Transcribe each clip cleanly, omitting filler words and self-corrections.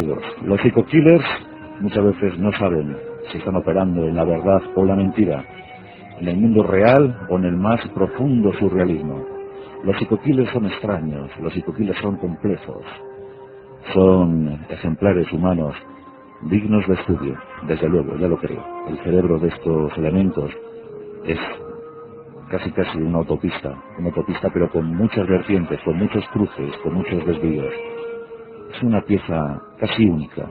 amigos. Los psico-killers muchas veces no saben si están operando en la verdad o la mentira, en el mundo real o en el más profundo surrealismo. Los psico-killers son extraños, los psico-killers son complejos, son ejemplares humanos dignos de estudio, desde luego, ya lo creo. El cerebro de estos elementos es casi una autopista pero con muchas vertientes, con muchos cruces, con muchos desvíos. Es una pieza casi única.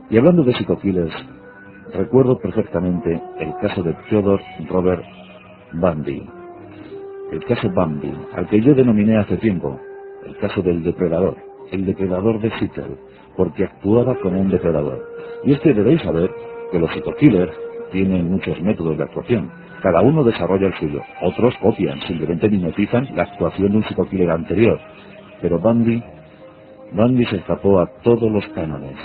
Y hablando de psico-killers, recuerdo perfectamente el caso de Theodore Robert Bundy. El caso Bundy, al que yo denominé hace tiempo el caso del depredador, el depredador de Seattle, porque actuaba como un depredador. Y es que debéis saber que los psico-killers tienen muchos métodos de actuación. Cada uno desarrolla el suyo, otros copian, simplemente mimetizan la actuación de un psico-killer anterior. Pero Bundy se escapó a todos los cánones.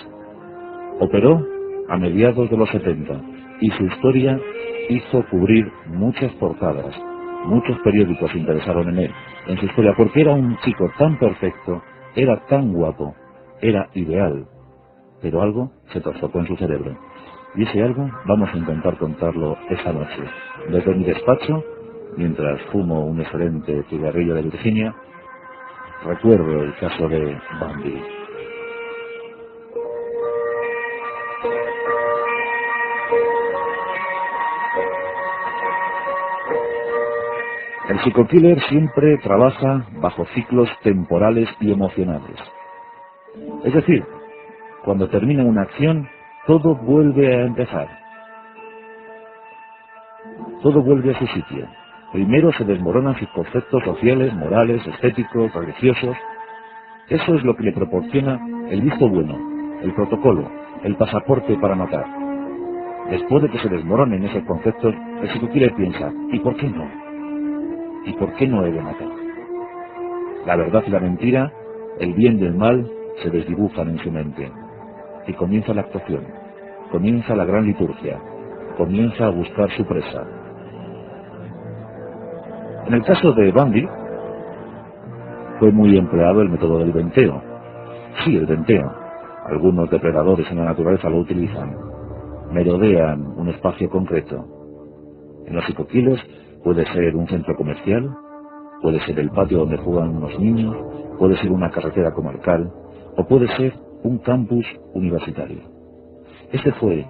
Operó a mediados de los 70 y su historia hizo cubrir muchas portadas. Muchos periódicos se interesaron en él, en su historia, porque era un chico tan perfecto, era tan guapo, era ideal, pero algo se trastocó en su cerebro. Y ese algo vamos a intentar contarlo esa noche. Desde mi despacho, mientras fumo un excelente cigarrillo de Virginia, recuerdo el caso de Bundy. El psico-killer siempre trabaja bajo ciclos temporales y emocionales. Es decir, cuando termina una acción, todo vuelve a empezar. Todo vuelve a su sitio. Primero se desmoronan sus conceptos sociales, morales, estéticos, religiosos. Eso es lo que le proporciona el visto bueno, el protocolo, el pasaporte para matar. Después de que se desmoronen esos conceptos, el psico-killer piensa, ¿y por qué no? ¿Y por qué no he de matar? La verdad y la mentira, el bien y el mal, se desdibujan en su mente. Y comienza la actuación, comienza la gran liturgia, comienza a buscar su presa. En el caso de Bundy, fue muy empleado el método del venteo. Sí, el venteo. Algunos depredadores en la naturaleza lo utilizan. Merodean un espacio concreto. En los psico-killers puede ser un centro comercial, puede ser el patio donde juegan unos niños, puede ser una carretera comarcal, o puede ser un campus universitario. Este fue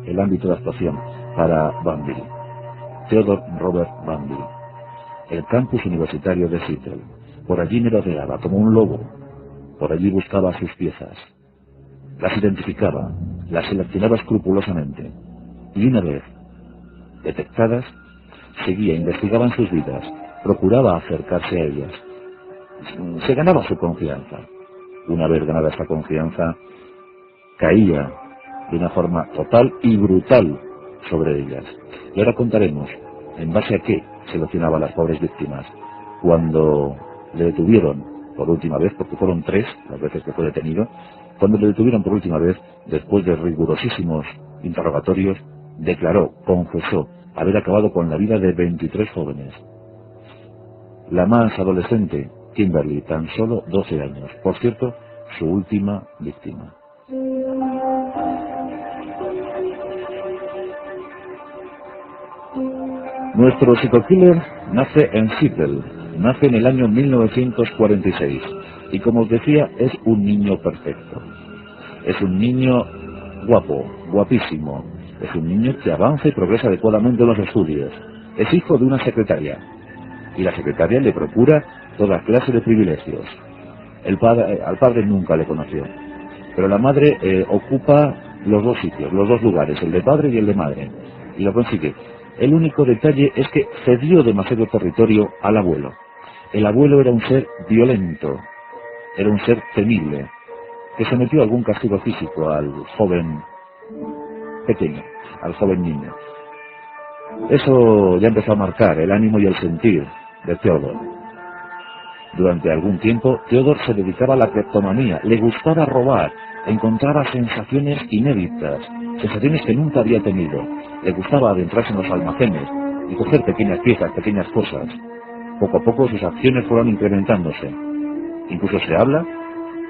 el ámbito de actuación para Bundy, Theodore Robert Bundy. El campus universitario de Seattle. Por allí merodeaba como un lobo, por allí buscaba sus piezas, las identificaba, las seleccionaba escrupulosamente, y una vez detectadas, seguía, investigaba en sus vidas, procuraba acercarse a ellas. Se ganaba su confianza. Una vez ganada esta confianza, caía de una forma total y brutal sobre ellas. Y ahora contaremos en base a qué seleccionaba a las pobres víctimas. Cuando le detuvieron por última vez, porque fueron 3 las veces que fue detenido, cuando le detuvieron por última vez, después de rigurosísimos interrogatorios, declaró, confesó, haber acabado con la vida de 23 jóvenes. La más adolescente, Kimberly, tan solo 12 años. Por cierto, su última víctima. Nuestro psico-killer nace en Seattle, nace en el año 1946 y, como os decía, es un niño perfecto. Es un niño guapo, guapísimo. Es un niño que avanza y progresa adecuadamente en los estudios. Es hijo de una secretaria y la secretaria le procura toda clase de privilegios. Al padre nunca le conoció, pero la madre ocupa los dos sitios, los dos lugares, el de padre y el de madre, y lo consigue. El único detalle es que cedió demasiado territorio al abuelo. El abuelo era un ser violento, era un ser temible, que sometió algún castigo físico al joven pequeño, al joven niño. Eso ya empezó a marcar el ánimo y el sentir de Theodore. Durante algún tiempo, Theodore se dedicaba a la cleptomanía, le gustaba robar, encontraba sensaciones inéditas, sensaciones que nunca había tenido. Le gustaba adentrarse en los almacenes y coger pequeñas piezas, pequeñas cosas. Poco a poco sus acciones fueron incrementándose. Incluso se habla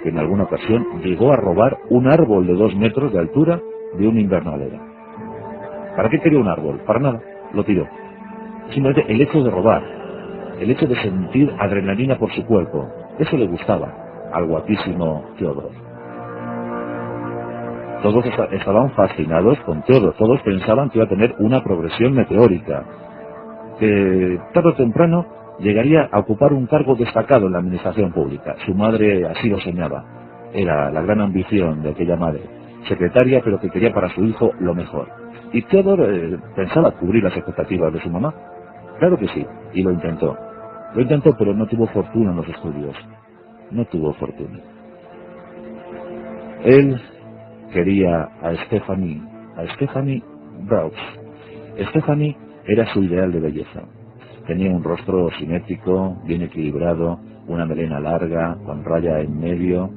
que en alguna ocasión llegó a robar un árbol de 2 metros de altura de un invernadero. ¿Para qué quería un árbol? Para nada, lo tiró. Simplemente el hecho de robar, el hecho de sentir adrenalina por su cuerpo, eso le gustaba al guapísimo Theodor. Todos estaban fascinados con Theodor, todos pensaban que iba a tener una progresión meteórica, que tarde o temprano llegaría a ocupar un cargo destacado en la administración pública. Su madre así lo soñaba, era la gran ambición de aquella madre, secretaria pero que quería para su hijo lo mejor. Y Theodor pensaba cubrir las expectativas de su mamá. Claro que sí, y lo intentó. Lo intentó, pero no tuvo fortuna en los estudios. No tuvo fortuna. Él quería a Stephanie Braux. Stephanie era su ideal de belleza. Tenía un rostro simétrico, bien equilibrado, una melena larga, con raya en medio.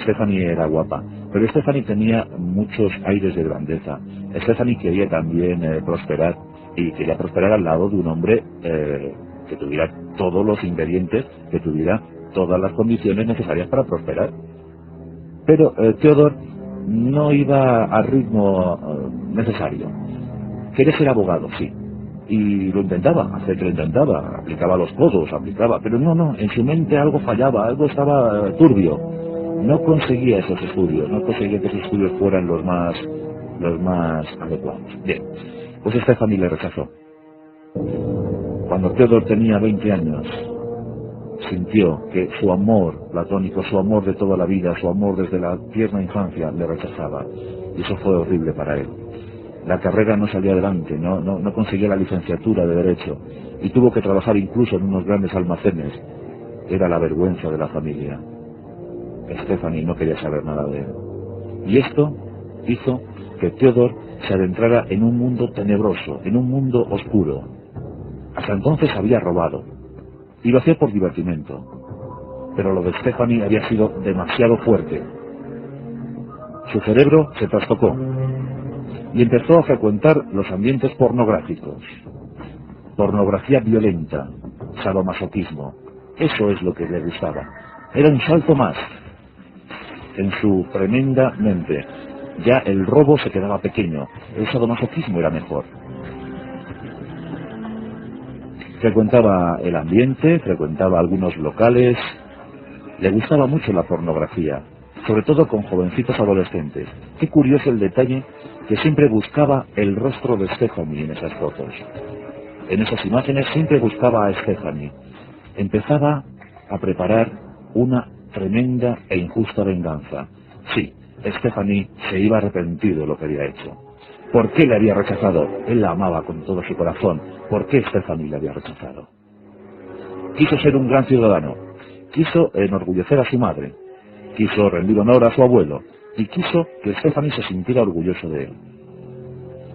Stephanie era guapa, pero Stephanie tenía muchos aires de grandeza. Stephanie quería también prosperar, y quería prosperar al lado de un hombre que tuviera todos los ingredientes, que tuviera todas las condiciones necesarias para prosperar. Pero Theodor no iba al ritmo necesario. Quería ser abogado, sí, y lo intentaba, aplicaba los codos, pero no, en su mente algo fallaba, algo estaba turbio. No conseguía esos estudios, no conseguía que esos estudios fueran los más adecuados. Bien, pues Stephanie le rechazó. Cuando Theodor tenía 20 años, sintió que su amor platónico, su amor de toda la vida, su amor desde la tierna infancia, le rechazaba. Y eso fue horrible para él. La carrera no salía adelante, no conseguía la licenciatura de Derecho, y tuvo que trabajar incluso en unos grandes almacenes. Era la vergüenza de la familia. Stephanie no quería saber nada de él. Y esto hizo que Theodor se adentrara en un mundo tenebroso, en un mundo oscuro. Hasta entonces había robado, y lo hacía por divertimento. Pero lo de Stephanie había sido demasiado fuerte. Su cerebro se trastocó y empezó a frecuentar los ambientes pornográficos. Pornografía violenta, sadomasoquismo. Eso es lo que le gustaba. Era un salto más en su tremenda mente. Ya el robo se quedaba pequeño, el sadomasoquismo era mejor. Frecuentaba el ambiente, frecuentaba algunos locales. Le gustaba mucho la pornografía, sobre todo con jovencitos adolescentes. Qué curioso el detalle que siempre buscaba el rostro de Stephanie en esas fotos. En esas imágenes siempre buscaba a Stephanie. Empezaba a preparar una tremenda e injusta venganza. Sí, Stephanie se iba a arrepentir de lo que había hecho. ¿Por qué le había rechazado? Él la amaba con todo su corazón. ¿Por qué Stephanie le había rechazado? Quiso ser un gran ciudadano. Quiso enorgullecer a su madre. Quiso rendir honor a su abuelo. Y quiso que Stephanie se sintiera orgulloso de él.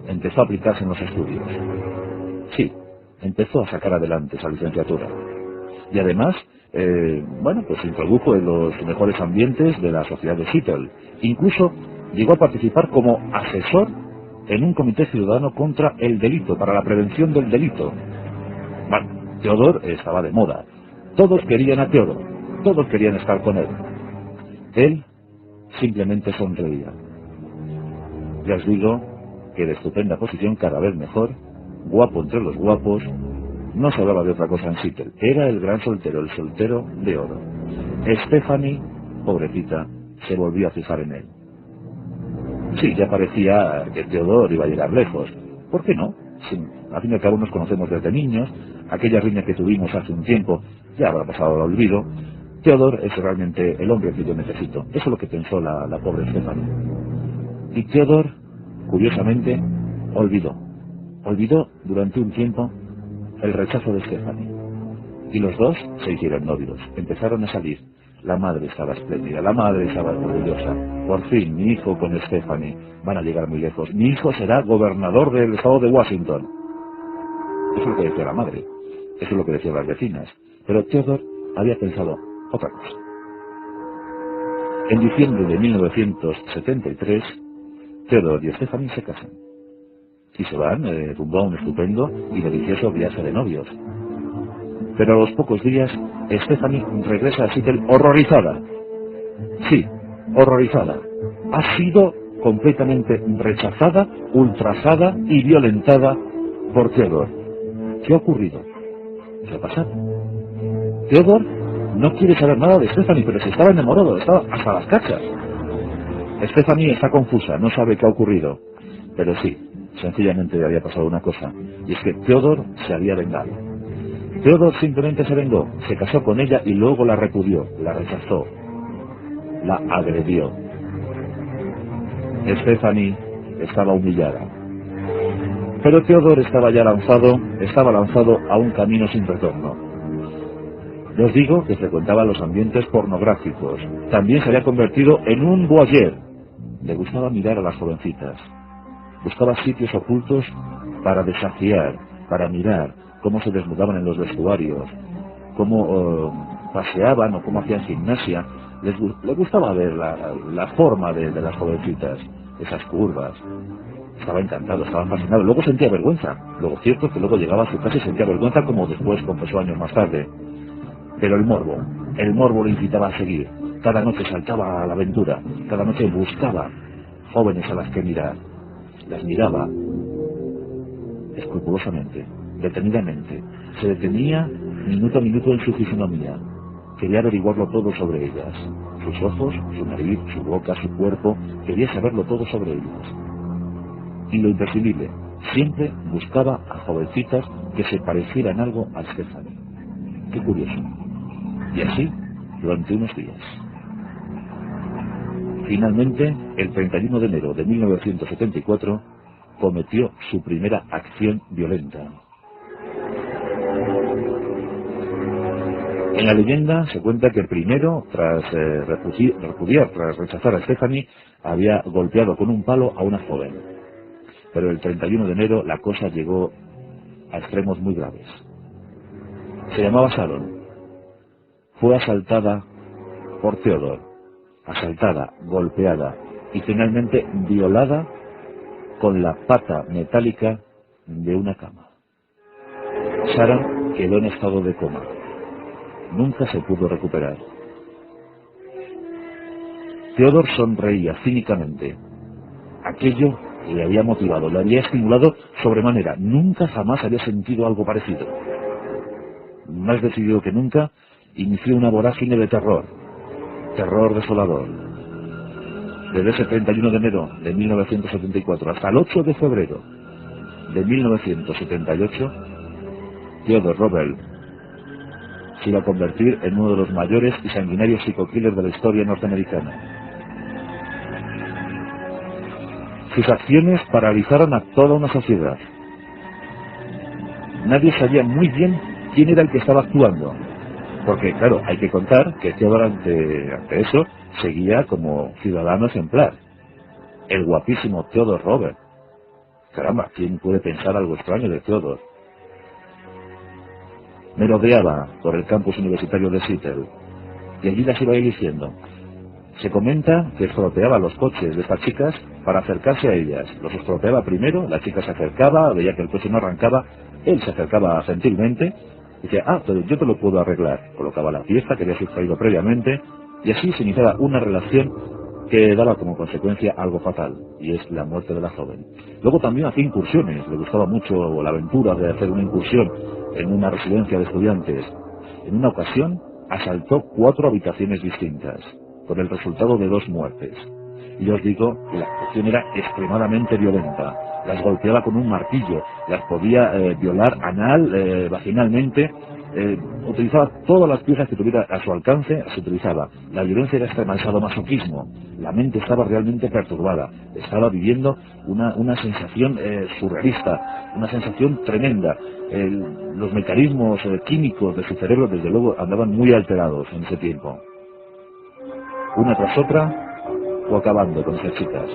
Empezó a aplicarse en los estudios. Sí, empezó a sacar adelante esa licenciatura. Y además, pues introdujo en los mejores ambientes de la sociedad de Seattle. Incluso llegó a participar como asesor en un comité ciudadano contra el delito, para la prevención del delito. Bueno, Theodor estaba de moda. Todos querían a Theodor, todos querían estar con él. Él simplemente sonreía. Ya os digo que de estupenda posición, cada vez mejor, guapo entre los guapos, no se hablaba de otra cosa en Seattle. Era el gran soltero, el soltero de oro. Stephanie, pobrecita, se volvió a fijar en él. Sí, ya parecía que Theodor iba a llegar lejos. ¿Por qué no? Sí, al fin y al cabo nos conocemos desde niños. Aquella riña que tuvimos hace un tiempo ya habrá pasado al olvido. Theodor es realmente el hombre que yo necesito. Eso es lo que pensó la pobre Stephanie. Y Theodor, curiosamente, olvidó durante un tiempo el rechazo de Stephanie. Y los dos se hicieron novios, empezaron a salir. La madre estaba espléndida, la madre estaba orgullosa. Por fin, mi hijo con Stephanie van a llegar muy lejos. Mi hijo será gobernador del estado de Washington. Eso es lo que decía la madre, eso es lo que decían las vecinas. Pero Theodor había pensado otra cosa. En diciembre de 1973, Theodor y Stephanie se casan. Y se van rumbo a un estupendo y delicioso viaje de novios. Pero a los pocos días, Stephanie regresa a Seattle horrorizada. Sí, horrorizada. Ha sido completamente rechazada, ultrajada y violentada por Theodore. ¿Qué ha ocurrido? ¿Qué ha pasado? Theodore no quiere saber nada de Stephanie, pero se estaba enamorado, estaba hasta las cachas. Stephanie está confusa, no sabe qué ha ocurrido. Pero sí, sencillamente había pasado una cosa, y es que Theodore se había vengado. Theodore simplemente se vengó, se casó con ella y luego la repudió, la rechazó, la agredió. Stephanie estaba humillada. Pero Theodore estaba lanzado a un camino sin retorno. Les digo que frecuentaba los ambientes pornográficos. También se había convertido en un voyeur. Le gustaba mirar a las jovencitas. Buscaba sitios ocultos para desafiar, para mirar cómo se desnudaban en los vestuarios, cómo paseaban o cómo hacían gimnasia. Le gustaba ver la forma de las jovencitas, esas curvas. Estaba encantado, estaba fascinado. Luego sentía vergüenza. Luego cierto que luego llegaba a su casa y sentía vergüenza, como después confesó años más tarde. Pero el morbo le incitaba a seguir. Cada noche saltaba a la aventura, cada noche buscaba jóvenes a las que mirar. Las miraba escrupulosamente, detenidamente. Se detenía minuto a minuto en su fisonomía. Quería averiguarlo todo sobre ellas. Sus ojos, su nariz, su boca, su cuerpo. Quería saberlo todo sobre ellas. Y lo imprescindible, siempre buscaba a jovencitas que se parecieran algo a Stephanie. Qué curioso. Y así, durante unos días. Finalmente, el 31 de enero de 1974, cometió su primera acción violenta. En la leyenda se cuenta que primero, tras rechazar a Stephanie, había golpeado con un palo a una joven. Pero el 31 de enero la cosa llegó a extremos muy graves. Se llamaba Sharon. Fue asaltada por Theodore, asaltada, golpeada y finalmente violada con la pata metálica de una cama. Sharon quedó en estado de coma. Nunca se pudo recuperar. Theodore sonreía cínicamente. Aquello le había motivado, le había estimulado sobremanera. Nunca jamás había sentido algo parecido. Más decidido que nunca, inició una vorágine de terror desolador. Desde ese 31 de enero de 1974 hasta el 8 de febrero de 1978, Theodore Robert se iba a convertir en uno de los mayores y sanguinarios psicokillers de la historia norteamericana. Sus acciones paralizaron a toda una sociedad. Nadie sabía muy bien quién era el que estaba actuando. Porque, claro, hay que contar que Theodore ante eso seguía como ciudadano ejemplar. El guapísimo Theodore Robert. Caramba, ¿quién puede pensar algo extraño de Theodore? Merodeaba por el campus universitario de Seattle y allí las iba eligiendo. Se comenta que estropeaba los coches de estas chicas para acercarse a ellas. Los estropeaba primero, la chica se acercaba, veía que el coche no arrancaba, él se acercaba gentilmente, y decía, pero yo te lo puedo arreglar. Colocaba la pieza que había sustraído previamente, y así se iniciaba una relación que daba como consecuencia algo fatal, y es la muerte de la joven. Luego también hacía incursiones, le gustaba mucho la aventura de hacer una incursión en una residencia de estudiantes. En una ocasión asaltó 4 habitaciones distintas, con el resultado de 2 muertes. Y yo os digo que la actuación era extremadamente violenta. Las golpeaba con un martillo, las podía violar anal, vaginalmente, utilizaba todas las piezas que tuviera a su alcance, las utilizaba. La violencia era extrema, el sadomasoquismo. La mente estaba realmente perturbada, estaba viviendo una sensación surrealista, una sensación tremenda. Los mecanismos químicos de su cerebro, desde luego, andaban muy alterados en ese tiempo. Una tras otra fue acabando con esas chicas.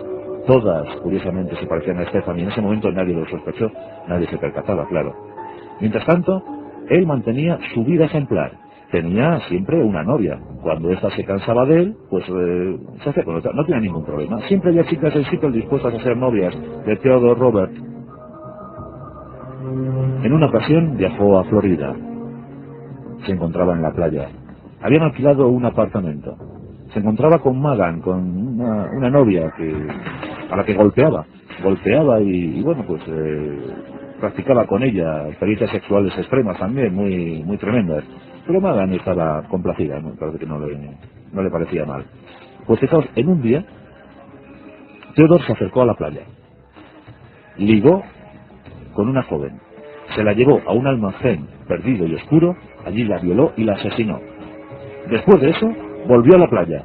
Todas, curiosamente, se parecían a Stephanie. En ese momento nadie lo sospechó, nadie se percataba, claro. Mientras tanto, él mantenía su vida ejemplar. Tenía siempre una novia. Cuando ésta se cansaba de él, pues se hacía con otra. No tenía ningún problema. Siempre había chicas en Seattle dispuestas a ser novias de Theodore Robert. En una ocasión viajó a Florida. Se encontraba en la playa. Habían alquilado un apartamento. Se encontraba con Magan, con una novia a la que golpeaba y bueno, pues practicaba con ella experiencias sexuales extremas también, muy, muy tremendas. Pero Magan estaba complacida, ¿no? Parece que no le parecía mal. Pues fijaos, en un día, Theodore se acercó a la playa, ligó con una joven, se la llevó a un almacén perdido y oscuro, allí la violó y la asesinó. Después de eso, volvió a la playa,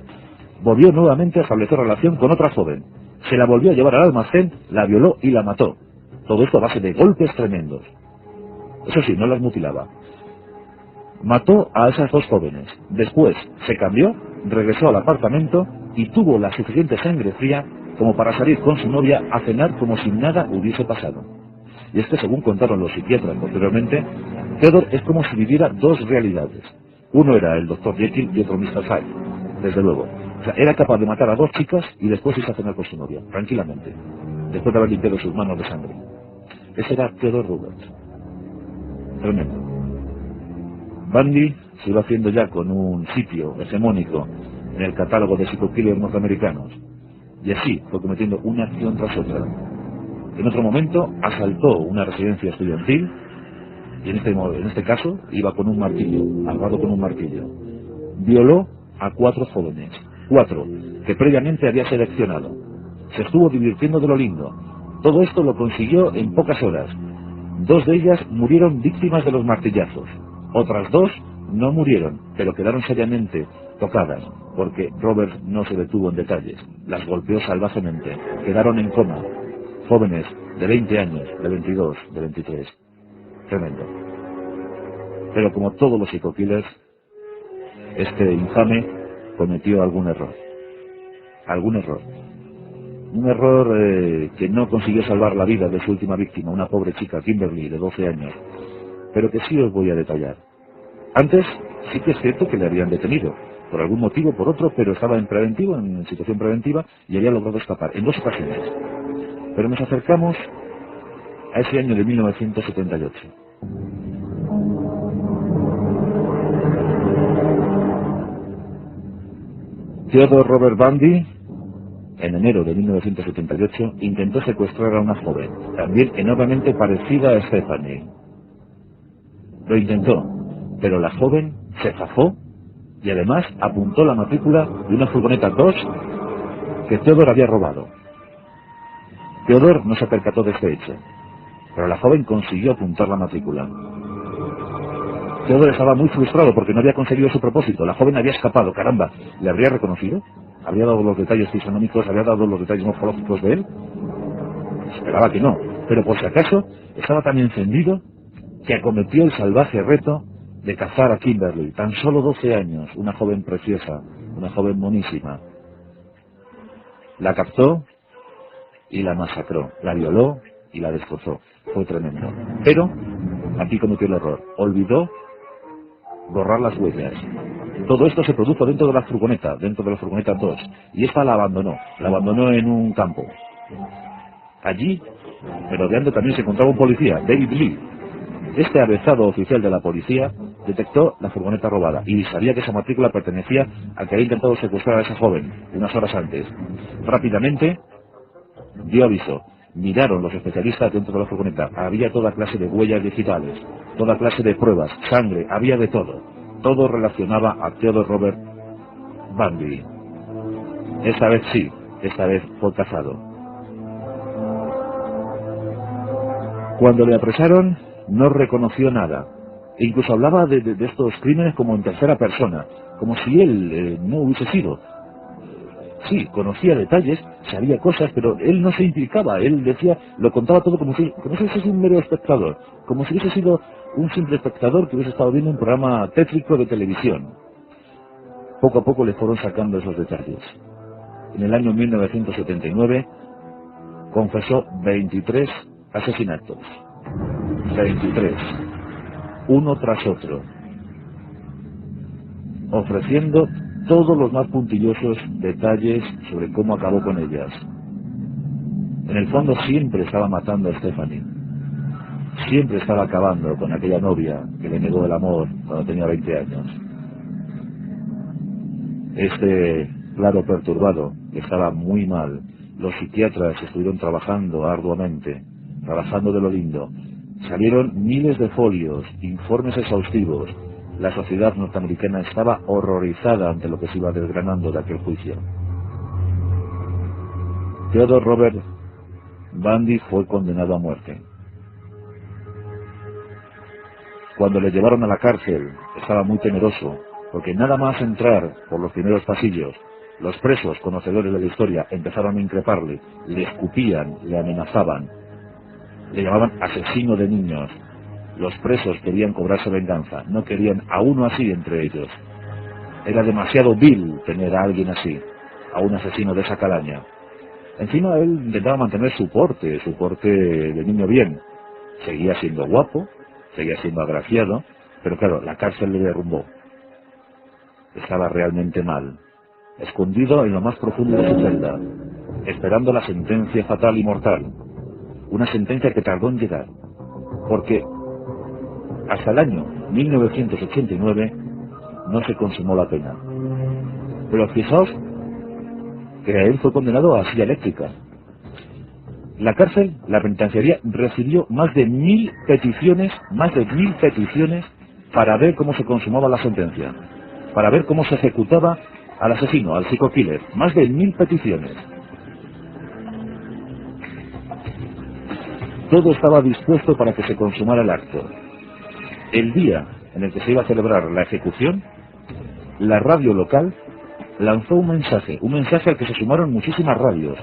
volvió nuevamente a establecer relación con otra joven, se la volvió a llevar al almacén, la violó y la mató. Todo esto a base de golpes tremendos. Eso sí, no las mutilaba. Mató a esas dos jóvenes. Después se cambió, regresó al apartamento y tuvo la suficiente sangre fría como para salir con su novia a cenar como si nada hubiese pasado. Y es que, según contaron los psiquiatras posteriormente, Theodore es como si viviera dos realidades. Uno era el Dr. Jekyll y otro Mr. Hyde, desde luego. O sea, era capaz de matar a dos chicas y después irse a cenar con su novia, tranquilamente, después de haber limpiado sus manos de sangre. Ese era Theodore Roberts. Tremendo. Bundy se iba haciendo ya con un sitio hegemónico en el catálogo de psicokillers norteamericanos. Y así fue cometiendo una acción tras otra. En otro momento asaltó una residencia estudiantil y en este caso iba con un martillo, armado con un martillo. Violó a 4 jóvenes, 4 que previamente había seleccionado. Se estuvo divirtiendo de lo lindo. Todo esto lo consiguió en pocas horas. 2 de ellas murieron víctimas de los martillazos. Otras 2 no murieron, pero quedaron seriamente tocadas, porque Robert no se detuvo en detalles. Las golpeó salvajemente. Quedaron en coma. Jóvenes de 20 años, de 22, de 23. Tremendo. Pero como todos los psicokillers, este infame cometió algún error. Algún error. Un error que no consiguió salvar la vida de su última víctima, una pobre chica, Kimberly, de 12 años. Pero que sí os voy a detallar. Antes, sí que es cierto que le habían detenido, por algún motivo o por otro, pero estaba en preventivo, en situación preventiva, y había logrado escapar, en 2 ocasiones. Pero nos acercamos a ese año de 1978. Theodore Robert Bundy, en enero de 1978, intentó secuestrar a una joven, también enormemente parecida a Stephanie. Lo intentó, pero la joven se zafó y además apuntó la matrícula de una furgoneta Dodge que Theodore había robado. Theodore no se percató de este hecho, pero la joven consiguió apuntar la matrícula. Theodore estaba muy frustrado porque no había conseguido su propósito. La joven había escapado, caramba. ¿Le habría reconocido? ¿Habría dado los detalles fisonómicos? ¿Habría dado los detalles morfológicos de él? Esperaba que no, pero por si acaso estaba tan encendido que acometió el salvaje reto de cazar a Kimberly, tan solo 12 años, una joven preciosa, una joven monísima. La captó y la masacró, la violó y la destrozó. Fue tremendo. Pero aquí cometió el error. Olvidó borrar las huellas. Todo esto se produjo dentro de la furgoneta 2, y esta la abandonó en un campo. Allí, merodeando, también se encontraba un policía, David Lee. Este avezado oficial de la policía detectó la furgoneta robada y sabía que esa matrícula pertenecía al que había intentado secuestrar a esa joven unas horas antes. Rápidamente dio aviso. Miraron los especialistas dentro de la furgoneta. Había toda clase de huellas digitales, toda clase de pruebas, sangre, había de todo. Todo relacionaba a Theodore Robert Bundy. Esta vez sí, esta vez fue cazado. Cuando le apresaron, no reconoció nada. E incluso hablaba de estos crímenes como en tercera persona, como si él no hubiese sido. Sí, conocía detalles, sabía cosas, pero él no se implicaba. Él decía, lo contaba todo como si fuese un mero espectador, como si hubiese sido un simple espectador que hubiese estado viendo un programa tétrico de televisión. Poco a poco le fueron sacando esos detalles. En el año 1979 confesó 23 asesinatos. 23. Uno tras otro. Ofreciendo todos los más puntillosos detalles sobre cómo acabó con ellas. En el fondo siempre estaba matando a Stephanie. Siempre estaba acabando con aquella novia que le negó el amor cuando tenía 20 años. Este claro perturbado estaba muy mal. Los psiquiatras estuvieron trabajando arduamente, trabajando de lo lindo. Salieron miles de folios, informes exhaustivos. La sociedad norteamericana estaba horrorizada ante lo que se iba desgranando de aquel juicio. Theodore Robert Bundy fue condenado a muerte. Cuando le llevaron a la cárcel, estaba muy temeroso, porque nada más entrar por los primeros pasillos, los presos, conocedores de la historia, empezaron a increparle, le escupían, le amenazaban, le llamaban asesino de niños. Los presos querían cobrarse venganza, no querían a uno así entre ellos. Era demasiado vil tener a alguien así, a un asesino de esa calaña. Encima él intentaba mantener su porte de niño bien. Seguía siendo guapo, seguía siendo agraciado, pero claro, la cárcel le derrumbó. Estaba realmente mal, escondido en lo más profundo de su celda, esperando la sentencia fatal y mortal. Una sentencia que tardó en llegar, porque hasta el año 1989 no se consumó la pena. Pero fijaos que él fue condenado a silla eléctrica. La cárcel, la penitenciaría, recibió más de 1000 peticiones para ver cómo se consumaba la sentencia, para ver cómo se ejecutaba al asesino, al psico-killer. Más de 1000 peticiones. Todo estaba dispuesto para que se consumara el acto. El día en el que se iba a celebrar la ejecución, la radio local lanzó un mensaje al que se sumaron muchísimas radios.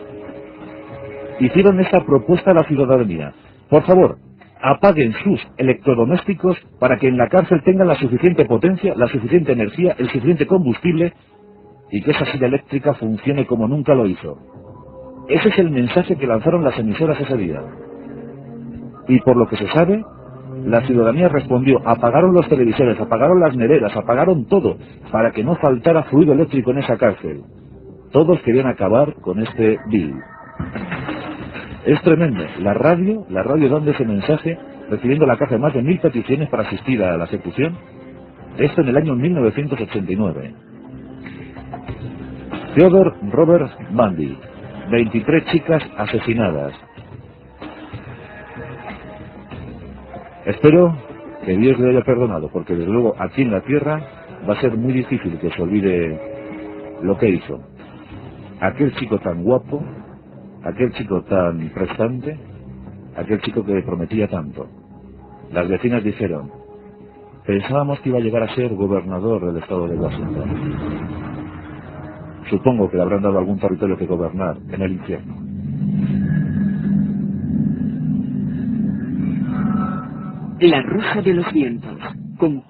Hicieron esta propuesta a la ciudadanía: por favor, apaguen sus electrodomésticos para que en la cárcel tengan la suficiente potencia, la suficiente energía, el suficiente combustible, y que esa silla eléctrica funcione como nunca lo hizo. Ese es el mensaje que lanzaron las emisoras ese día. Y por lo que se sabe, la ciudadanía respondió, apagaron los televisores, apagaron las neveras, apagaron todo, para que no faltara fluido eléctrico en esa cárcel. Todos querían acabar con este bill. Es tremendo. La radio dando ese mensaje, recibiendo la caja de más de 1000 peticiones para asistir a la ejecución. Esto en el año 1989. Theodore Robert Bundy, 23 chicas asesinadas. Espero que Dios le haya perdonado, porque desde luego aquí en la tierra va a ser muy difícil que se olvide lo que hizo. Aquel chico tan guapo, aquel chico tan prestante, aquel chico que prometía tanto. Las vecinas dijeron, pensábamos que iba a llegar a ser gobernador del estado de Washington. Supongo que le habrán dado algún territorio que gobernar en el infierno. La Rosa de los Vientos, con